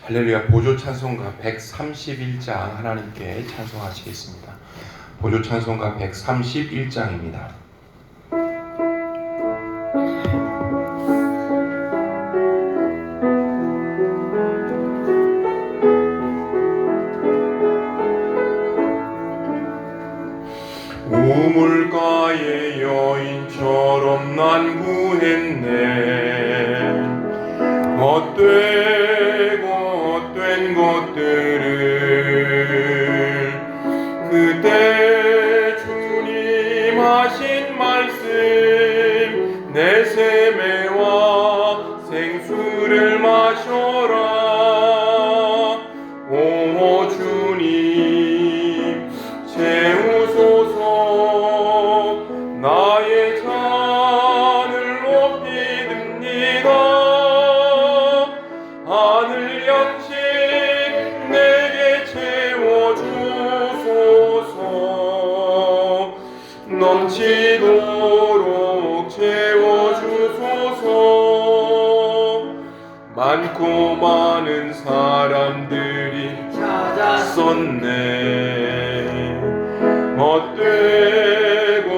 할렐루야. 보조 찬송가 131장 하나님께 찬송하시겠습니다. 보조 찬송가 131장입니다. 우물가의 여인처럼 난 구했네. 헛된 것들을 그때 주님 하신 말씀 내 세매와 생수를 마셔라. 오 주님 채우소서. 나의 잔을 높이 듭니다. 하늘 양식 내게 채워주소서. 넘치도록 채워주소서. 많고 많은 사람들이 찾았었네. 헛된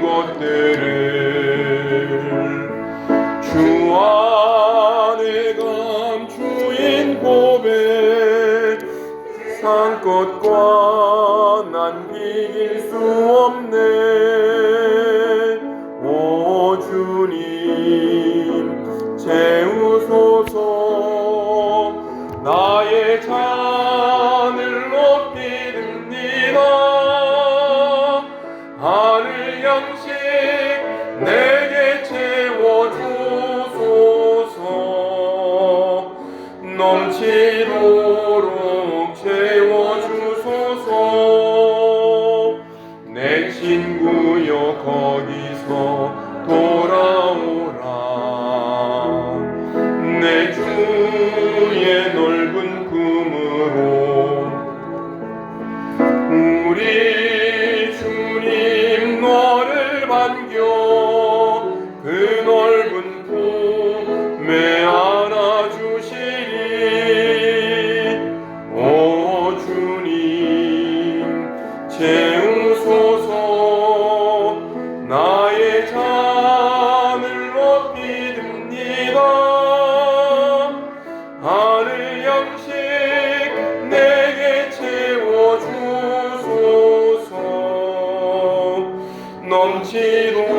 것들을 주 안에 감추인 고백 세상 것과 난 비길 수 없네. 오 주님 채우소서. 나의 잔을 높이 듭니다. 하늘 양식 내게 채워주소서. 넘치도록 채워주소서. 내 친구여 거기서 돌아오라. 내 주의 넓은 품으로. 우리 주님 너를 반겨 그 넓은 품에 안아주시리. 오 주님 채우소서. 나의 잔을 높이 듭니다. 하늘 양식 내게 채워주소서.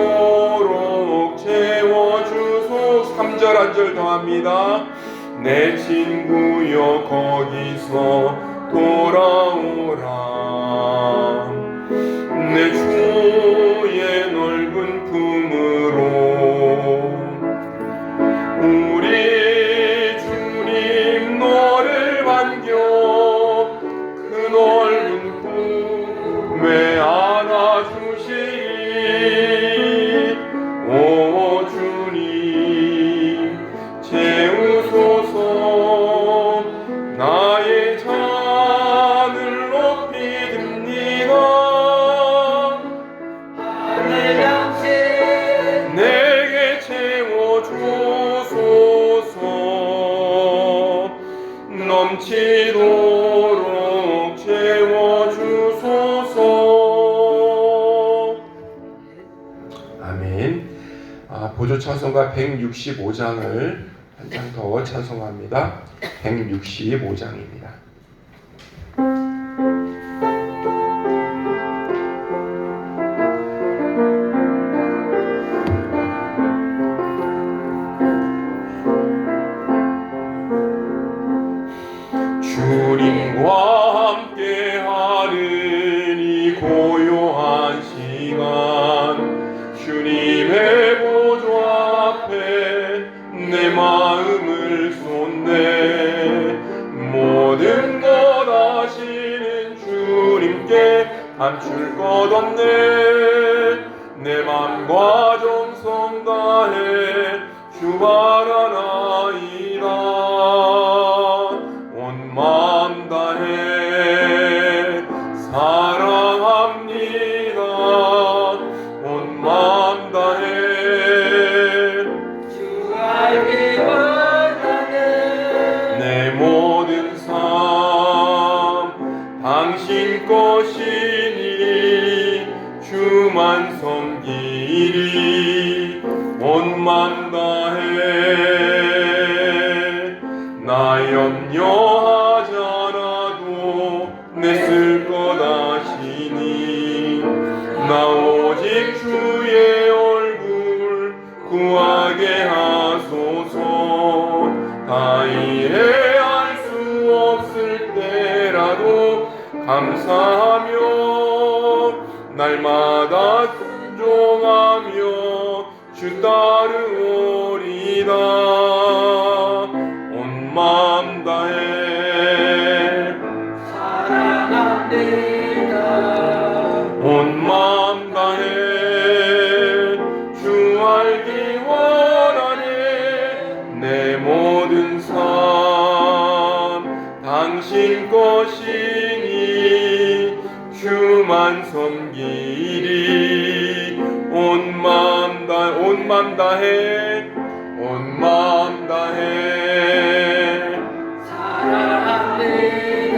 넘치도록 채워주소서. 3절 한 절 더합니다. 내 친구여 거기서 돌아오라. 내 주의 넓은 품으로. 우리 주님 너를 반겨 그 넓은 품에 안아주시리. 오 주님 채우소서. 나의 잔을 높이 듭니다. 하늘 양식 내게 채워주소서. 넘치도록 채워주소서. 아멘. 보조 찬송가 165장을 한 장 더 찬송합니다. 165장입니다. 주님과 함께하는 이 고요한 시간 주님의 보좌 앞에 내 마음을 쏟네. 모든 것 아시는 주님께 감출 것 없네. 내 맘과 정성 다해 주 바라나이다. 온 마음 다해 사랑합니다. 온 마음 다해 주 알기 원하네. 내 것이니 주만 섬기리 온 맘 다해 나 염려하잖아도 내 쓸 것 아시니 나 오직 주의 얼굴 구하게 하소서 다 이해할 수 없을 때라도 감사하며 날마다 순종하며 주 따르오리다 온 마음 다해 사랑합니다. 온 마음 다해 주 알기 원하네 내 모든 삶 당신 것이니 주만 섬기리 온 마음 다해 온 마음 다해 사랑합니다.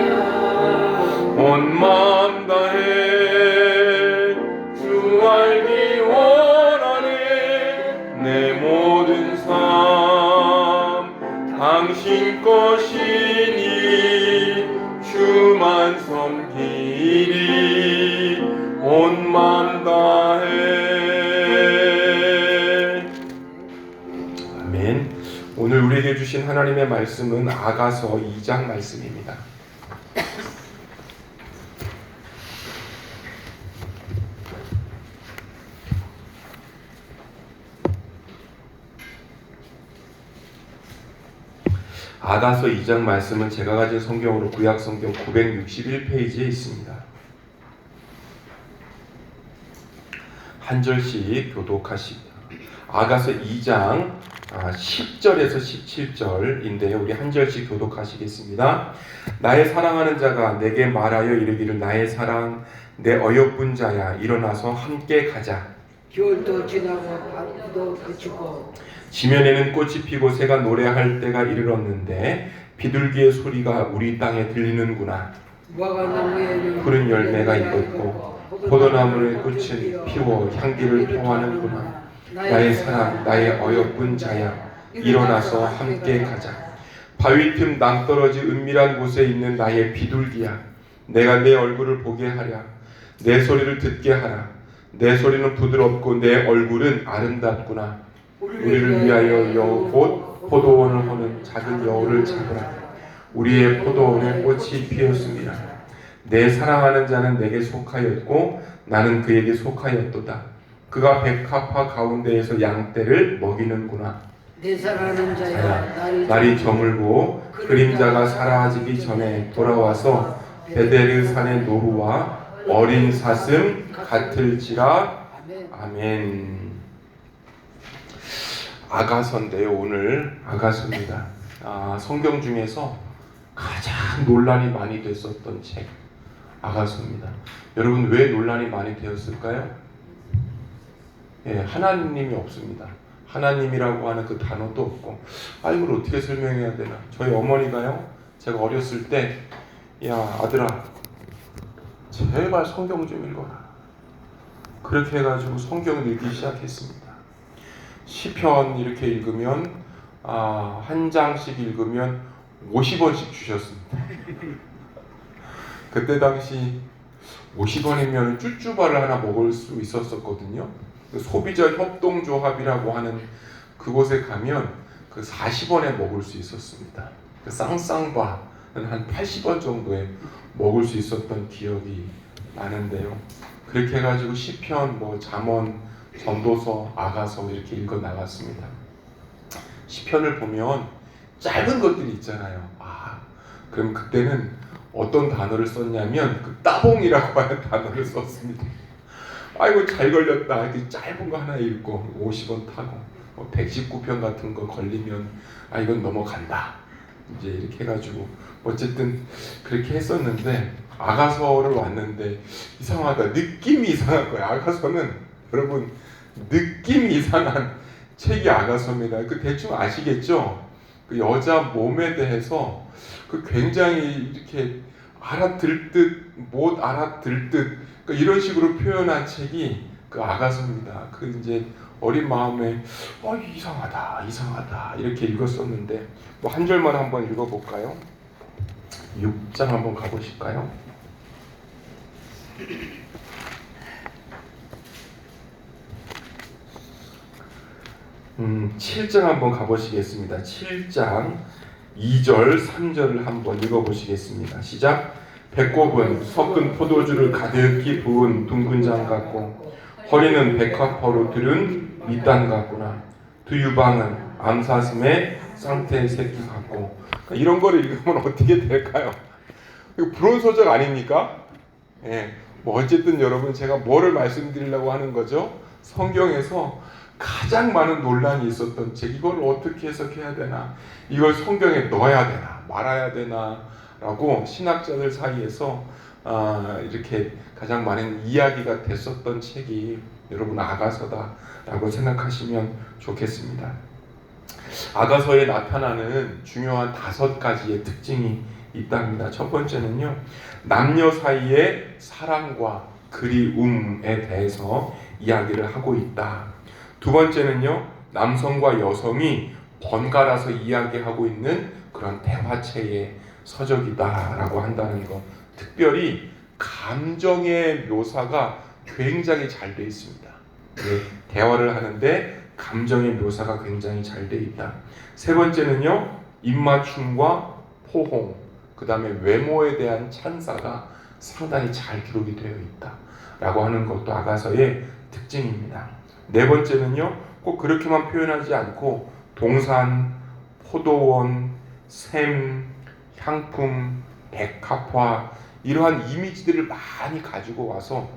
온 마음 다해 주 알기 원하네 내 모든 삶 당신 것이니 주만 섬기리 온 마음 다해 아멘. 오늘 우리에게 주신 하나님의 말씀은 아가서 2장 말씀입니다. 아가서 2장 말씀은 제가 가진 성경으로 구약 성경 961페이지에 있습니다. 한 절씩 교독하십니다. 아가서 2장 10절에서 17절인데요. 우리 한 절씩 교독하시겠습니다. 나의 사랑하는 자가 내게 말하여 이르기를 나의 사랑 내 어여쁜 자야 일어나서 함께 가자. 겨울도 지나고 밤도 그치고 지면에는 꽃이 피고 새가 노래할 때가 이르렀는데 비둘기의 소리가 우리 땅에 들리는구나. 무화과나무에는 푸른 열매가 익었고 포도나무의 꽃은 피워 향기를 통하는구나. 나의 사랑 나의 어여쁜 자야 일어나서 함께 가자. 바위 틈 낭떠러지 은밀한 곳에 있는 나의 비둘기야 내가 내 얼굴을 보게 하랴. 내 소리를 듣게 하라. 내 소리는 부드럽고 내 얼굴은 아름답구나. 우리를 위하여 여우 곧 포도원을 허는 작은 여우를 잡으라. 우리의 포도원에 꽃이 피었습니다. 내 사랑하는 자는 내게 속하였고 나는 그에게 속하였도다. 그가 백합화 가운데에서 양떼를 먹이는구나. 내 사랑하는 자야 날이 저물고 그림자가 사라지기 전에 돌아와서 베데르 산의 노루와 어린 사슴 같을지라. 아멘. 아가서인데요. 오늘 아가서입니다. 성경 중에서 가장 논란이 많이 됐었던 책 아가서입니다. 여러분 왜 논란이 많이 되었을까요? 하나님이 없습니다. 하나님이라고 하는 그 단어도 없고 이걸 어떻게 설명해야 되나. 저희 어머니가요 제가 어렸을 때 야 아들아 제발 성경 좀 읽어라 그렇게 해가지고 성경을 읽기 시작했습니다. 시편 이렇게 읽으면 한 장씩 읽으면 50원씩 주셨습니다. 그때 당시 50원이면 쭈쭈바를 하나 먹을 수 있었었거든요. 소비자 협동조합이라고 하는 그곳에 가면 그 40원에 먹을 수 있었습니다. 그 쌍쌍바는 한 80원 정도에 먹을 수 있었던 기억이 나는데요. 그렇게 해가지고 시편, 잠언, 전도서, 아가서 이렇게 읽어 나갔습니다. 시편을 보면 짧은 것들이 있잖아요. 그럼 그때는 어떤 단어를 썼냐면 그 따봉이라고 하는 단어를 썼습니다. 아이고 잘 걸렸다. 이렇게 짧은 거 하나 읽고 50원 타고 119편 같은 거 걸리면 이건 넘어간다. 이제 이렇게 해가지고 어쨌든 그렇게 했었는데 아가서를 왔는데 이상하다. 느낌이 이상한 거야. 아가서는 여러분 느낌이 이상한 책이 아가서입니다. 그 대충 아시겠죠? 그 여자 몸에 대해서 그 굉장히 이렇게 알아들 듯 못 알아들 듯 그러니까 이런 식으로 표현한 책이 그 아가서입니다. 그 이제 어린 마음에 이상하다 이렇게 읽었었는데 뭐 한 절만 한번 읽어볼까요? 6장 한번 가보실까요? 7장 한번 가보시겠습니다. 7장 2절 3절을 한번 읽어보시겠습니다. 시작. 배꼽은 섞은 포도주를 가득히 부은 둥근 장 같고 허리는 백합화로 들은 밑단 같구나. 두 유방은 암사슴의 쌍태 새끼 같고. 그러니까 이런 거를 읽으면 어떻게 될까요? 이거 불온서적 아닙니까? 예, 뭐 어쨌든 여러분 제가 뭐를 말씀드리려고 하는 거죠? 성경에서 가장 많은 논란이 있었던 책, 이걸 어떻게 해석해야 되나, 이걸 성경에 넣어야 되나 말아야 되나 라고 신학자들 사이에서 이렇게 가장 많은 이야기가 됐었던 책이 여러분 아가서다 라고 생각하시면 좋겠습니다. 아가서에 나타나는 중요한 5가지의 특징이 있답니다. 첫 번째는요, 남녀 사이의 사랑과 그리움에 대해서 이야기를 하고 있다. 두 번째는요, 남성과 여성이 번갈아서 이야기하고 있는 그런 대화체의 서적이다라고 한다는 것. 특별히 감정의 묘사가 굉장히 잘 되어 있습니다. 대화를 하는데 감정의 묘사가 굉장히 잘 되어 있다. 세 번째는요, 입맞춤과 포홍, 그 다음에 외모에 대한 찬사가 상당히 잘 기록이 되어 있다라고 하는 것도 아가서의 특징입니다. 네 번째는요, 꼭 그렇게만 표현하지 않고 동산, 포도원, 샘, 향품, 백합화 이러한 이미지들을 많이 가지고 와서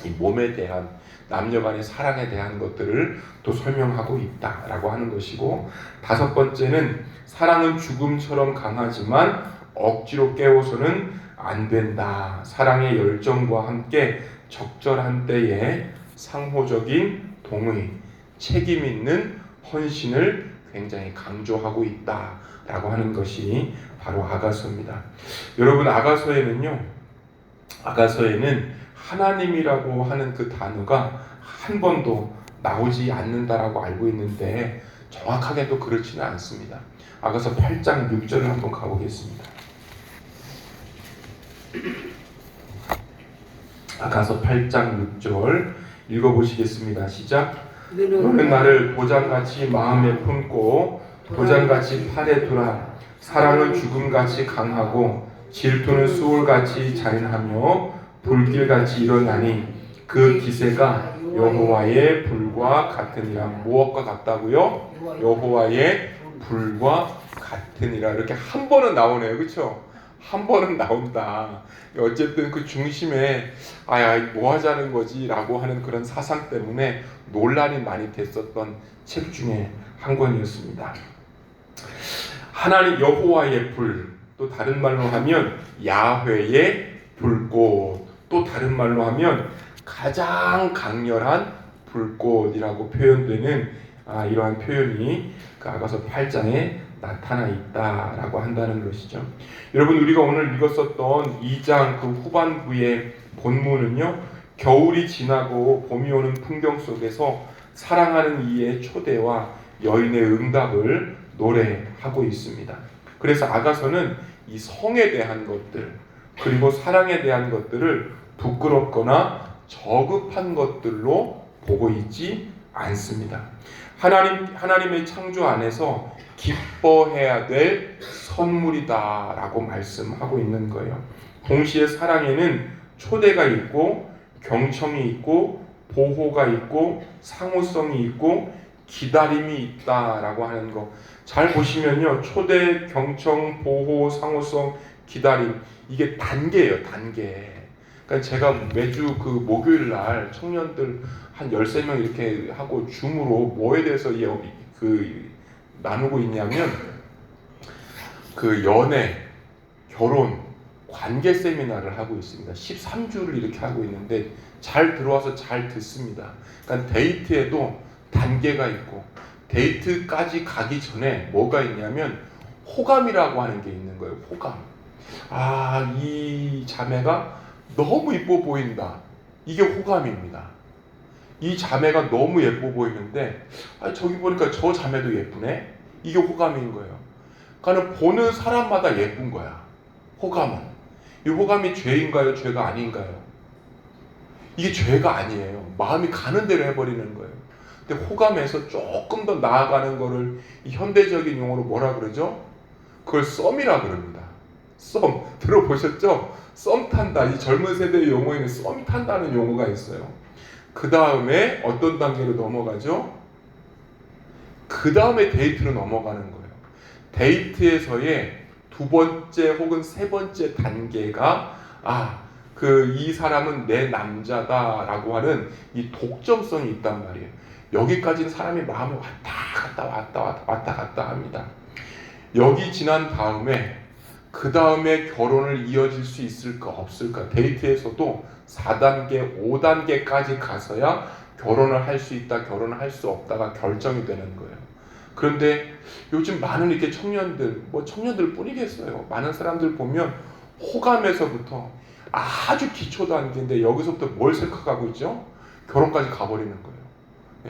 이 몸에 대한, 남녀 간의 사랑에 대한 것들을 또 설명하고 있다라고 하는 것이고, 다섯 번째는 사랑은 죽음처럼 강하지만 억지로 깨워서는 안 된다. 사랑의 열정과 함께 적절한 때에 상호적인 동의, 책임 있는 헌신을 굉장히 강조하고 있다라고 하는 것이 바로 아가서입니다. 여러분, 아가서에는 하나님이라고 하는 그 단어가 한 번도 나오지 않는다라고 알고 있는데 정확하게도 그렇지는 않습니다. 아가서 8장 6절을 한번 가보겠습니다. 아가서 8장 6절 읽어보시겠습니다. 시작. 너는 나를 보장같이 마음에 품고 도장같이 팔에 두라. 사랑은 죽음같이 강하고 질투는 수월같이 잔인하며 불길같이 일어나니 그 기세가 여호와의 불과 같으니라. 무엇과 같다고요? 여호와의 불과 같으니라. 이렇게 한 번은 나오네요. 그렇죠? 한 번은 나온다. 어쨌든 그 중심에 뭐 하자는 거지 라고 하는 그런 사상 때문에 논란이 많이 됐었던 책 중에 한 권이었습니다. 하나님 여호와의 불, 또 다른 말로 하면 야훼의 불꽃, 또 다른 말로 하면 가장 강렬한 불꽃이라고 표현되는 이러한 표현이 그 아가서 8장에 나타나 있다라고 한다는 것이죠. 여러분, 우리가 오늘 읽었었던 2장 그 후반부의 본문은요, 겨울이 지나고 봄이 오는 풍경 속에서 사랑하는 이의 초대와 여인의 응답을 노래하고 있습니다. 그래서 아가서는 이 성에 대한 것들, 그리고 사랑에 대한 것들을 부끄럽거나 저급한 것들로 보고 있지 않습니다. 하나님의 창조 안에서 기뻐해야 될 선물이다라고 말씀하고 있는 거예요. 동시에 사랑에는 초대가 있고 경청이 있고 보호가 있고 상호성이 있고 기다림이 있다라고 하는 거. 잘 보시면요, 초대, 경청, 보호, 상호성, 기다림, 이게 단계예요. 단계. 그러니까 제가 매주 그 목요일 날 청년들 한 13명 이렇게 하고 줌으로 뭐에 대해서 나누고 있냐면 그 연애, 결혼, 관계 세미나를 하고 있습니다. 13주를 이렇게 하고 있는데 잘 들어와서 잘 듣습니다. 그러니까 데이트에도 단계가 있고, 데이트까지 가기 전에 뭐가 있냐면 호감이라고 하는 게 있는 거예요. 호감. 이 자매가 너무 이뻐 보인다. 이게 호감입니다. 이 자매가 너무 예뻐 보이는데 저기 보니까 저 자매도 예쁘네. 이게 호감인 거예요. 그러니까 보는 사람마다 예쁜 거야. 호감은. 이 호감이 죄인가요? 죄가 아닌가요? 이게 죄가 아니에요. 마음이 가는 대로 해버리는 거예요. 근데 호감에서 조금 더 나아가는 거를 이 현대적인 용어로 뭐라 그러죠? 그걸 썸이라 그럽니다. 썸. 들어보셨죠? 썸 탄다. 이 젊은 세대의 용어에는 썸 탄다는 용어가 있어요. 그 다음에 어떤 단계로 넘어가죠? 그 다음에 데이트로 넘어가는 거예요. 데이트에서의 두 번째 혹은 세 번째 단계가 이 사람은 내 남자다라고 하는 이 독점성이 있단 말이에요. 여기까지는 사람이 마음이 왔다 갔다 합니다. 여기 지난 다음에 그 다음에 결혼을 이어질 수 있을까 없을까? 데이트에서도 4단계, 5단계까지 가서야 결혼을 할 수 있다, 결혼을 할 수 없다가 결정이 되는 거예요. 그런데 요즘 많은 이렇게 청년들 뿐이겠어요. 많은 사람들 보면 호감에서부터 아주 기초 단계인데 여기서부터 뭘 생각하고 있죠? 결혼까지 가버리는 거예요.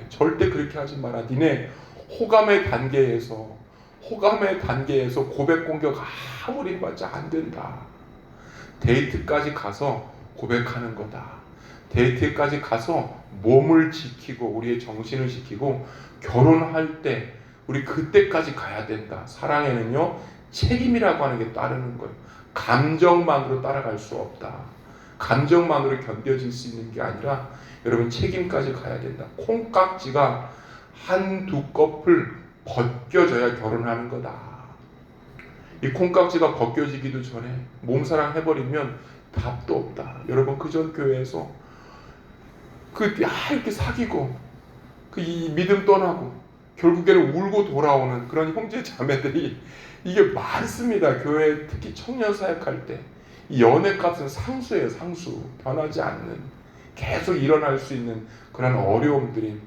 절대 그렇게 하지 마라. 니네 호감의 단계에서 고백 공격 아무리 해봤자 안 된다. 데이트까지 가서 고백하는 거다. 데이트까지 가서 몸을 지키고 우리의 정신을 지키고 결혼할 때 우리 그때까지 가야 된다. 사랑에는요 책임이라고 하는 게 따르는 거예요. 감정만으로 따라갈 수 없다. 감정만으로 견뎌질 수 있는 게 아니라 여러분 책임까지 가야 된다. 콩깍지가 한두 껍을 벗겨져야 결혼하는 거다. 이 콩깍지가 벗겨지기도 전에 몸사랑 해버리면 답도 없다. 여러분 그전 교회에서 이렇게 사귀고 이 믿음 떠나고 결국에는 울고 돌아오는 그런 형제 자매들이 이게 많습니다. 교회 특히 청년 사역할 때 이 연애값은 상수예요. 상수. 변하지 않는 계속 일어날 수 있는 그런 어려움들이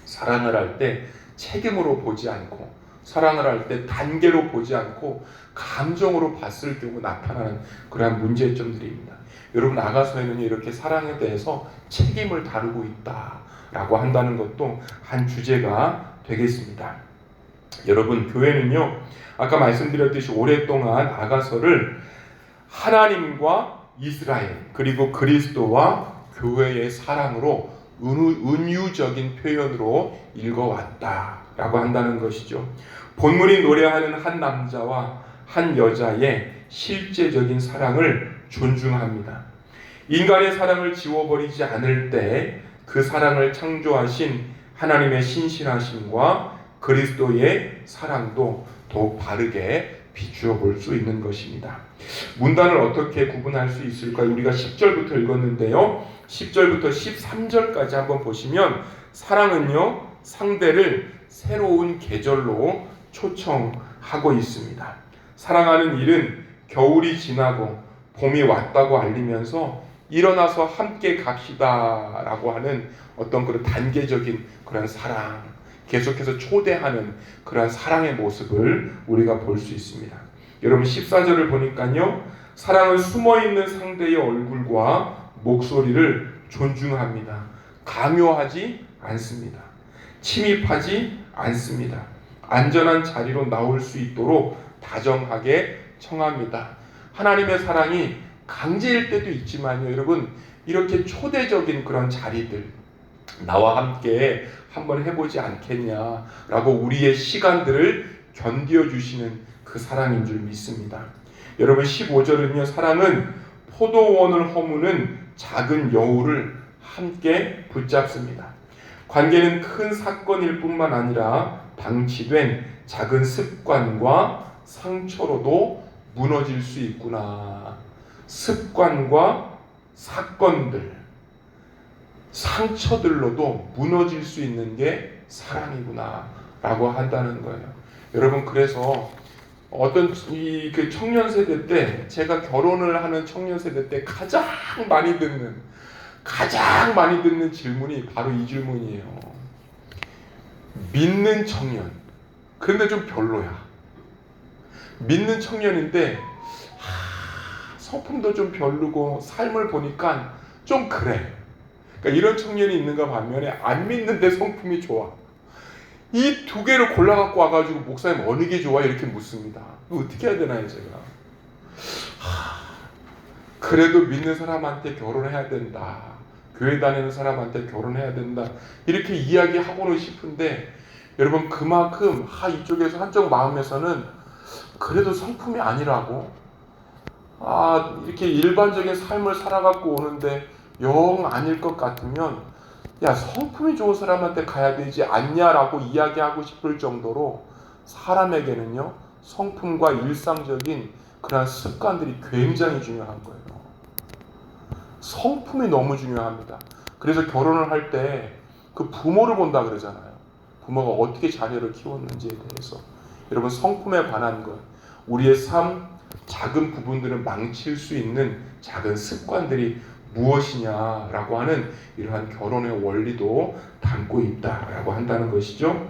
사랑을 할 때 책임으로 보지 않고 사랑을 할 때 단계로 보지 않고 감정으로 봤을 경우 나타나는 그러한 문제점들입니다. 여러분 아가서에는 이렇게 사랑에 대해서 책임을 다루고 있다라고 한다는 것도 한 주제가 되겠습니다. 여러분 교회는요 아까 말씀드렸듯이 오랫동안 아가서를 하나님과 이스라엘 그리고 그리스도와 교회의 사랑으로 은유적인 표현으로 읽어왔다라고 한다는 것이죠. 본문이 노래하는 한 남자와 한 여자의 실제적인 사랑을 존중합니다. 인간의 사랑을 지워버리지 않을 때 그 사랑을 창조하신 하나님의 신실하심과 그리스도의 사랑도 더욱 바르게 비추어 볼 수 있는 것입니다. 문단을 어떻게 구분할 수 있을까요? 우리가 10절부터 읽었는데요. 10절부터 13절까지 한번 보시면 사랑은요 상대를 새로운 계절로 초청하고 있습니다. 사랑하는 일은 겨울이 지나고 봄이 왔다고 알리면서 일어나서 함께 갑시다 라고 하는 어떤 그런 단계적인 그런 사랑, 계속해서 초대하는 그런 사랑의 모습을 우리가 볼 수 있습니다. 여러분 14절을 보니까요 사랑은 숨어있는 상대의 얼굴과 목소리를 존중합니다. 강요하지 않습니다. 침입하지 않습니다. 안전한 자리로 나올 수 있도록 다정하게 청합니다. 하나님의 사랑이 강제일 때도 있지만요 여러분 이렇게 초대적인 그런 자리들 나와 함께 한번 해보지 않겠냐라고 우리의 시간들을 견뎌주시는 그 사랑인 줄 믿습니다. 여러분 15절은요 사랑은 포도원을 허무는 작은 여우를 함께 붙잡습니다. 관계는 큰 사건일 뿐만 아니라 방치된 작은 습관과 상처로도 무너질 수 있구나. 습관과 사건들, 상처들로도 무너질 수 있는 게 사랑이구나 라고 한다는 거예요. 여러분 그래서 어떤 그 청년 세대 때 제가 결혼을 하는 청년 세대 때 가장 많이 듣는 질문이 바로 이 질문이에요. 믿는 청년 그런데 좀 별로야. 믿는 청년인데 성품도 좀 별로고 삶을 보니까 좀 그래. 그러니까 이런 청년이 있는가 반면에 안 믿는데 성품이 좋아. 이 두 개를 골라갖고 와가지고 목사님 어느 게 좋아? 이렇게 묻습니다. 어떻게 해야 되나요 제가? 그래도 믿는 사람한테 결혼해야 된다. 교회 다니는 사람한테 결혼해야 된다. 이렇게 이야기하고는 싶은데 여러분 그만큼 이쪽에서 한쪽 마음에서는 그래도 성품이 아니라고 이렇게 일반적인 삶을 살아갖고 오는데 영 아닐 것 같으면 야 성품이 좋은 사람한테 가야 되지 않냐라고 이야기하고 싶을 정도로 사람에게는요 성품과 일상적인 그런 습관들이 굉장히 중요한 거예요. 성품이 너무 중요합니다. 그래서 결혼을 할 때 그 부모를 본다 그러잖아요. 부모가 어떻게 자녀를 키웠는지에 대해서 여러분 성품에 관한 것 우리의 삶 작은 부분들을 망칠 수 있는 작은 습관들이 무엇이냐라고 하는 이러한 결혼의 원리도 담고 있다라고 한다는 것이죠.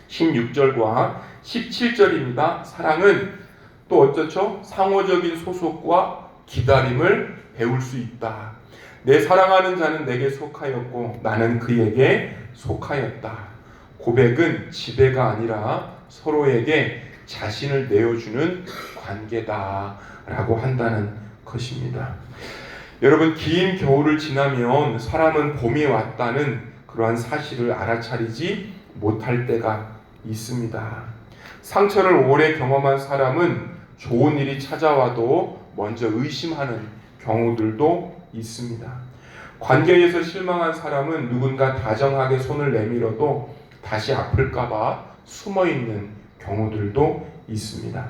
16절과 17절입니다. 사랑은 또 어쩌죠? 상호적인 소속과 기다림을 배울 수 있다. 내 사랑하는 자는 내게 속하였고 나는 그에게 속하였다. 고백은 지배가 아니라 서로에게 자신을 내어주는 관계다라고 한다는 것입니다. 여러분 긴 겨울을 지나면 사람은 봄이 왔다는 그러한 사실을 알아차리지 못할 때가 있습니다. 상처를 오래 경험한 사람은 좋은 일이 찾아와도 먼저 의심하는 경우들도 있습니다. 관계에서 실망한 사람은 누군가 다정하게 손을 내밀어도 다시 아플까봐 숨어있는 경우들도 있습니다.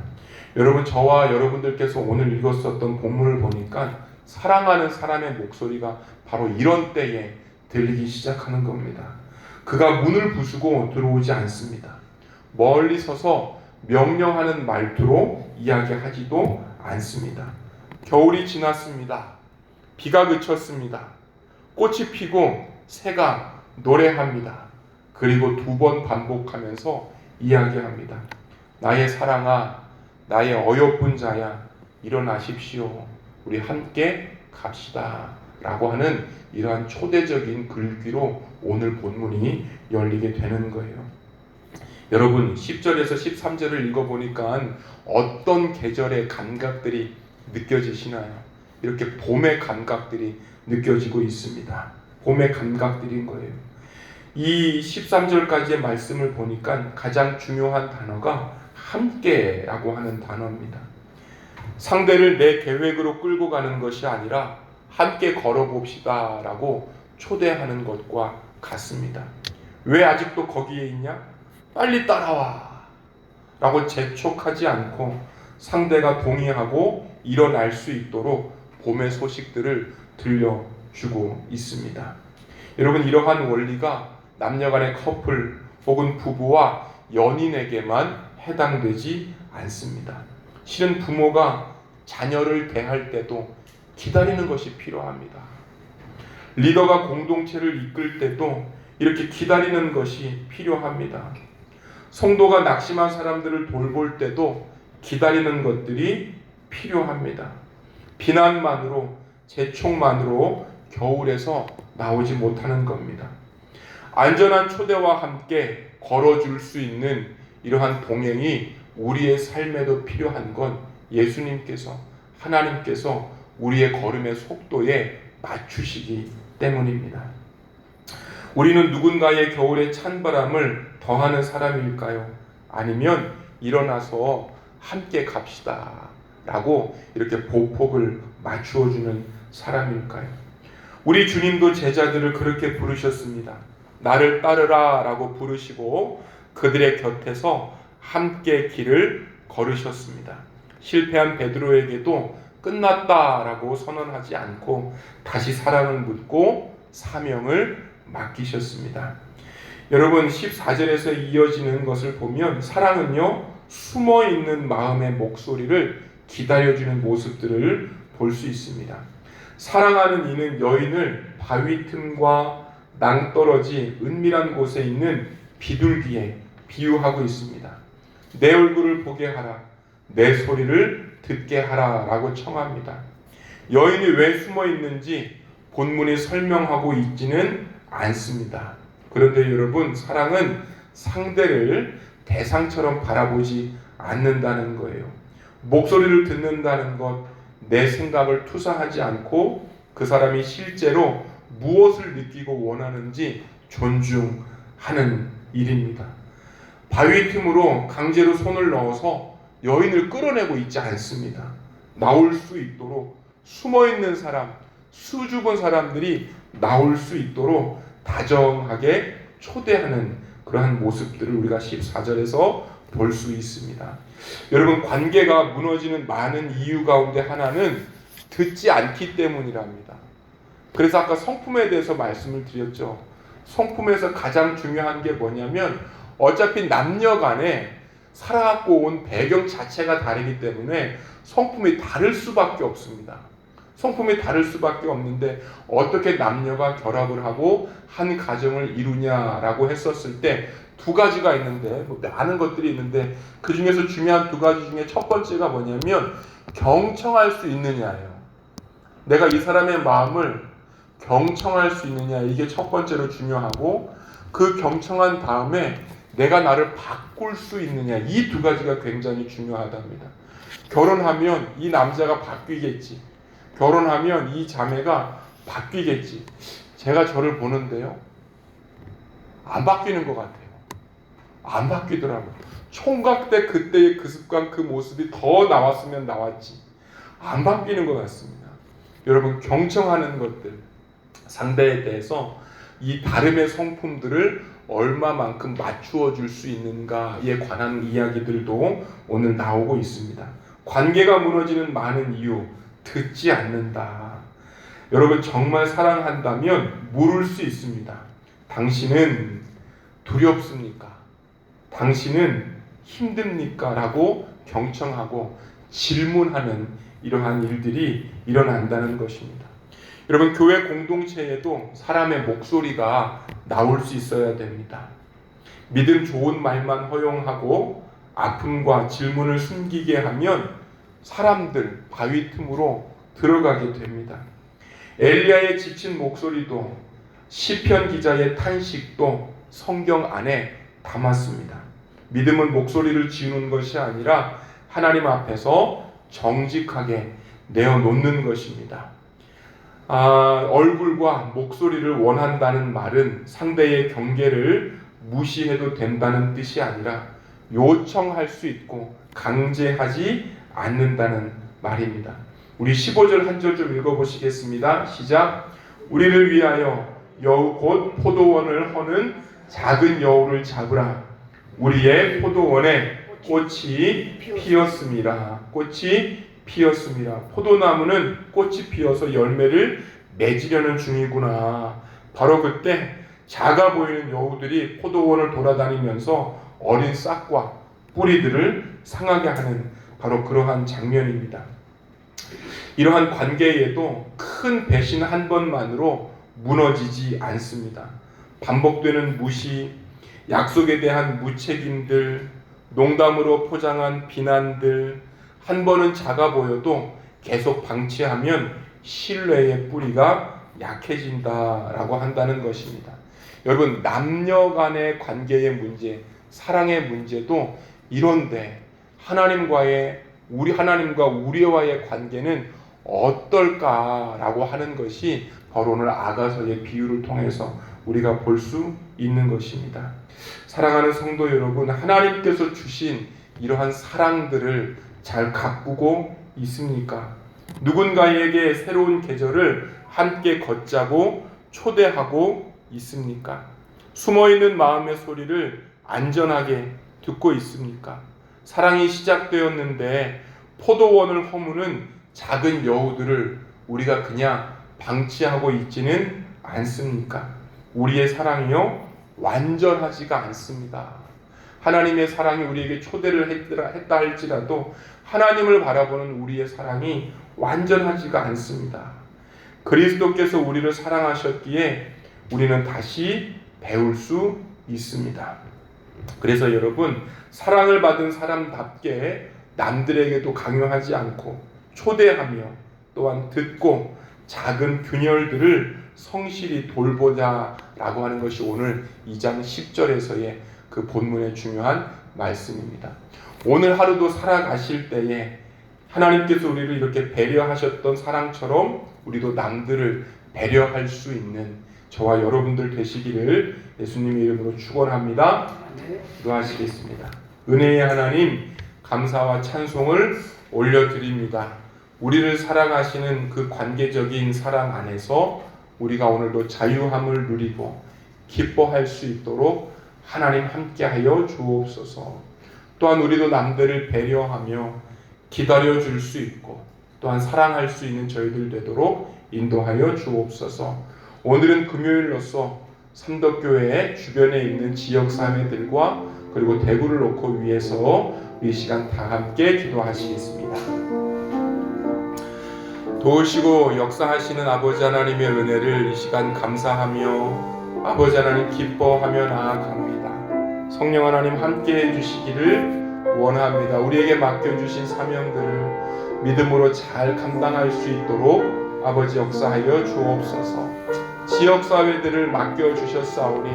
여러분 저와 여러분들께서 오늘 읽었었던 본문을 보니까 사랑하는 사람의 목소리가 바로 이런 때에 들리기 시작하는 겁니다. 그가 문을 부수고 들어오지 않습니다. 멀리 서서 명령하는 말투로 이야기하지도 않습니다. 겨울이 지났습니다. 비가 그쳤습니다. 꽃이 피고 새가 노래합니다. 그리고 2번 반복하면서 이야기합니다. 나의 사랑아, 나의 어여쁜 자야, 일어나십시오. 우리 함께 갑시다. 라고 하는 이러한 초대적인 글귀로 오늘 본문이 열리게 되는 거예요. 여러분 10절에서 13절을 읽어보니까 어떤 계절의 감각들이 느껴지시나요? 이렇게 봄의 감각들이 느껴지고 있습니다. 봄의 감각들인 거예요. 이 13절까지의 말씀을 보니까 가장 중요한 단어가 함께라고 하는 단어입니다. 상대를 내 계획으로 끌고 가는 것이 아니라 함께 걸어봅시다 라고 초대하는 것과 같습니다. 왜 아직도 거기에 있냐? 빨리 따라와 라고 재촉하지 않고 상대가 동의하고 일어날 수 있도록 봄의 소식들을 들려주고 있습니다. 여러분 이러한 원리가 남녀간의 커플 혹은 부부와 연인에게만 해당되지 않습니다. 실은 부모가 자녀를 대할 때도 기다리는 것이 필요합니다. 리더가 공동체를 이끌 때도 이렇게 기다리는 것이 필요합니다. 성도가 낙심한 사람들을 돌볼 때도 기다리는 것들이 필요합니다. 비난만으로 재촉만으로 겨울에서 나오지 못하는 겁니다. 안전한 초대와 함께 걸어줄 수 있는 이러한 동행이 우리의 삶에도 필요한 건 예수님께서 하나님께서 우리의 걸음의 속도에 맞추시기 때문입니다. 우리는 누군가의 겨울의 찬바람을 더하는 사람일까요? 아니면 일어나서 함께 갑시다 라고 이렇게 보폭을 맞추어주는 사람일까요? 우리 주님도 제자들을 그렇게 부르셨습니다. 나를 따르라 라고 부르시고 그들의 곁에서 함께 길을 걸으셨습니다. 실패한 베드로에게도 끝났다 라고 선언하지 않고 다시 사랑을 묻고 사명을 맡기셨습니다. 여러분 14절에서 이어지는 것을 보면 사랑은요 숨어있는 마음의 목소리를 기다려주는 모습들을 볼 수 있습니다. 사랑하는 이는 여인을 바위 틈과 낭떠러지 은밀한 곳에 있는 비둘기에 비유하고 있습니다. 내 얼굴을 보게 하라. 내 소리를 듣게 하라라고 청합니다. 여인이 왜 숨어 있는지 본문이 설명하고 있지는 않습니다. 그런데 여러분, 사랑은 상대를 대상처럼 바라보지 않는다는 거예요. 목소리를 듣는다는 것, 내 생각을 투사하지 않고 그 사람이 실제로 무엇을 느끼고 원하는지 존중하는 일입니다. 바위 틈으로 강제로 손을 넣어서 여인을 끌어내고 있지 않습니다. 나올 수 있도록 숨어있는 사람, 수줍은 사람들이 나올 수 있도록 다정하게 초대하는 그러한 모습들을 우리가 14절에서 볼 수 있습니다. 여러분, 관계가 무너지는 많은 이유 가운데 하나는 듣지 않기 때문이랍니다. 그래서 아까 성품에 대해서 말씀을 드렸죠. 성품에서 가장 중요한 게 뭐냐면 어차피 남녀 간에 살아갖고 온 배경 자체가 다르기 때문에 성품이 다를 수밖에 없습니다. 성품이 다를 수밖에 없는데 어떻게 남녀가 결합을 하고 한 가정을 이루냐라고 했었을 때 두 가지가 있는데, 많은 것들이 있는데 그 중에서 중요한 두 가지 중에 첫 번째가 뭐냐면 경청할 수 있느냐예요. 내가 이 사람의 마음을 경청할 수 있느냐, 이게 첫 번째로 중요하고, 그 경청한 다음에 내가 나를 바꿀 수 있느냐, 이 두 가지가 굉장히 중요하답니다. 결혼하면 이 남자가 바뀌겠지, 결혼하면 이 자매가 바뀌겠지. 제가 저를 보는데요, 안 바뀌는 것 같아요. 안 바뀌더라고요. 총각 때 그때의 그 습관, 그 모습이 더 나왔으면 나왔지, 안 바뀌는 것 같습니다. 여러분, 경청하는 것들, 상대에 대해서 이 다름의 성품들을 얼마만큼 맞추어 줄 수 있는가에 관한 이야기들도 오늘 나오고 있습니다. 관계가 무너지는 많은 이유, 듣지 않는다. 여러분, 정말 사랑한다면 물을 수 있습니다. 당신은 두렵습니까? 당신은 힘듭니까? 라고 경청하고 질문하는 이러한 일들이 일어난다는 것입니다. 여러분, 교회 공동체에도 사람의 목소리가 나올 수 있어야 됩니다. 믿음 좋은 말만 허용하고 아픔과 질문을 숨기게 하면 사람들 바위 틈으로 들어가게 됩니다. 엘리야의 지친 목소리도 시편 기자의 탄식도 성경 안에 담았습니다. 믿음은 목소리를 지우는 것이 아니라 하나님 앞에서 정직하게 내어놓는 것입니다. 얼굴과 목소리를 원한다는 말은 상대의 경계를 무시해도 된다는 뜻이 아니라 요청할 수 있고 강제하지 않는다는 말입니다. 우리 15절 한 절 좀 읽어보시겠습니다. 시작. 우리를 위하여 여우 곧 포도원을 허는 작은 여우를 잡으라. 우리의 포도원에 꽃이 피었습니다. 꽃이 피었습니다. 포도나무는 꽃이 피어서 열매를 맺으려는 중이구나. 바로 그때 작아 보이는 여우들이 포도원을 돌아다니면서 어린 싹과 뿌리들을 상하게 하는 바로 그러한 장면입니다. 이러한 관계에도 큰 배신 한 번만으로 무너지지 않습니다. 반복되는 무시, 약속에 대한 무책임들, 농담으로 포장한 비난들, 한 번은 작아 보여도 계속 방치하면 신뢰의 뿌리가 약해진다라고 한다는 것입니다. 여러분, 남녀 간의 관계의 문제, 사랑의 문제도 이런데 하나님과 우리와의 관계는 어떨까라고 하는 것이 바로 오늘 아가서의 비유를 통해서 우리가 볼 수 있는 것입니다. 사랑하는 성도 여러분, 하나님께서 주신 이러한 사랑들을 잘 가꾸고 있습니까? 누군가에게 새로운 계절을 함께 걷자고 초대하고 있습니까? 숨어있는 마음의 소리를 안전하게 듣고 있습니까? 사랑이 시작되었는데 포도원을 허무는 작은 여우들을 우리가 그냥 방치하고 있지는 않습니까? 우리의 사랑이요, 완전하지가 않습니다. 하나님의 사랑이 우리에게 초대를 했다 할지라도 하나님을 바라보는 우리의 사랑이 완전하지가 않습니다. 그리스도께서 우리를 사랑하셨기에 우리는 다시 배울 수 있습니다. 그래서 여러분, 사랑을 받은 사람답게 남들에게도 강요하지 않고 초대하며 또한 듣고 작은 균열들을 성실히 돌보자라고 하는 것이 오늘 2장 10절에서의 그 본문의 중요한 말씀입니다. 오늘 하루도 살아가실 때에 하나님께서 우리를 이렇게 배려하셨던 사랑처럼 우리도 남들을 배려할 수 있는 저와 여러분들 되시기를 예수님의 이름으로 축원합니다. 기도하시겠습니다. 은혜의 하나님, 감사와 찬송을 올려드립니다. 우리를 사랑하시는 그 관계적인 사랑 안에서 우리가 오늘도 자유함을 누리고 기뻐할 수 있도록 하나님 함께하여 주옵소서. 또한 우리도 남들을 배려하며 기다려줄 수 있고 또한 사랑할 수 있는 저희들 되도록 인도하여 주옵소서. 오늘은 금요일로서 삼덕교회 주변에 있는 지역사회들과 그리고 대구를 놓고 위해서 이 시간 다 함께 기도하시겠습니다. 도우시고 역사하시는 아버지 하나님의 은혜를 이 시간 감사하며 아버지 하나님 기뻐하며 나아갑니다. 성령 하나님 함께해 주시기를 원합니다. 우리에게 맡겨주신 사명들을 믿음으로 잘 감당할 수 있도록 아버지 역사하여 주옵소서. 지역사회들을 맡겨주셨사오니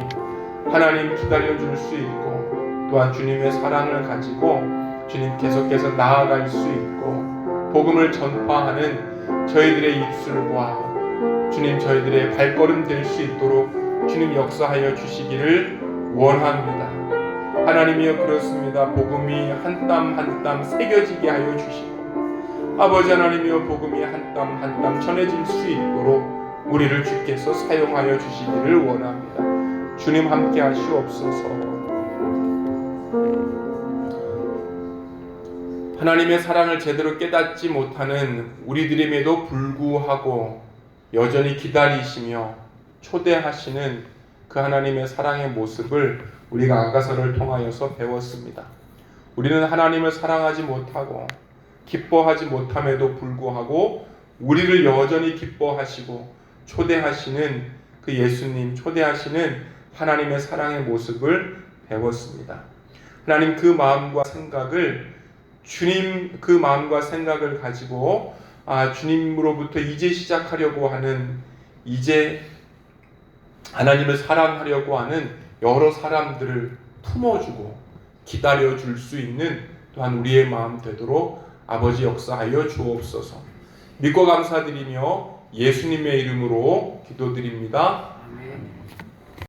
하나님 기다려줄 수 있고 또한 주님의 사랑을 가지고 주님 계속해서 나아갈 수 있고 복음을 전파하는 저희들의 입술과 주님 저희들의 발걸음 될 수 있도록 주님 역사하여 주시기를 원합니다. 하나님이여 그렇습니다. 복음이 한 땀 한 땀 새겨지게 하여 주시고 아버지 하나님이여 복음이 한 땀 한 땀 전해질 수 있도록 우리를 주께서 사용하여 주시기를 원합니다. 주님 함께 하시옵소서. 하나님의 사랑을 제대로 깨닫지 못하는 우리들임에도 불구하고 여전히 기다리시며 초대하시는 그 하나님의 사랑의 모습을 우리가 아가서를 통하여서 배웠습니다. 우리는 하나님을 사랑하지 못하고 기뻐하지 못함에도 불구하고 우리를 여전히 기뻐하시고 초대하시는 그 예수님, 초대하시는 하나님의 사랑의 모습을 배웠습니다. 하나님 그 마음과 생각을 주님 그 마음과 생각을 가지고 주님으로부터 이제 시작하려고 하는 이제 하나님을 사랑하려고 하는 여러 사람들을 품어주고 기다려줄 수 있는 또한 우리의 마음 되도록 아버지 역사하여 주옵소서. 믿고 감사드리며 예수님의 이름으로 기도드립니다.